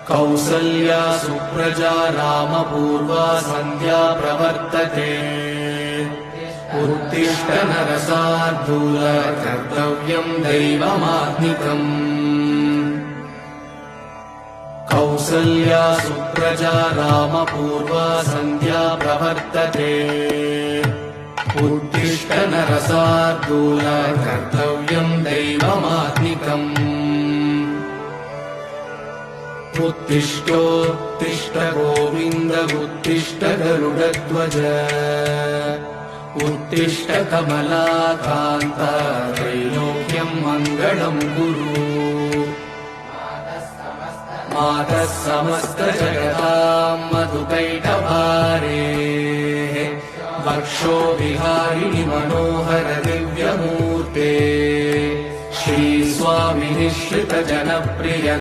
कौसल्या सुप्रजा रामपूर्वा सन्ध्या प्रवर्तते उत्तिष्ठ नरशार्दूल कर्तव्यं दैवमात्मिकम् कौसल्या सुप्रजा रामपूर्वा सन्ध्या प्रवर्तते उत्तिष्ठ नरशार्दूल कर्तव्यं दैवमात्मिकम् उत्तिष्ठोत्तिष्ठ गोविन्द उत्तिष्ठ गरुडध्वज उत्तिष्ठ कमलाकान्त त्रैलोक्यं मङ्गलं कुरु मातः समस्त जगतां मधुकैटभारे वक्षो विहारिणि मनोहर दिव्यमूर्ते श्री स्वामी निश्रित जनप्रिय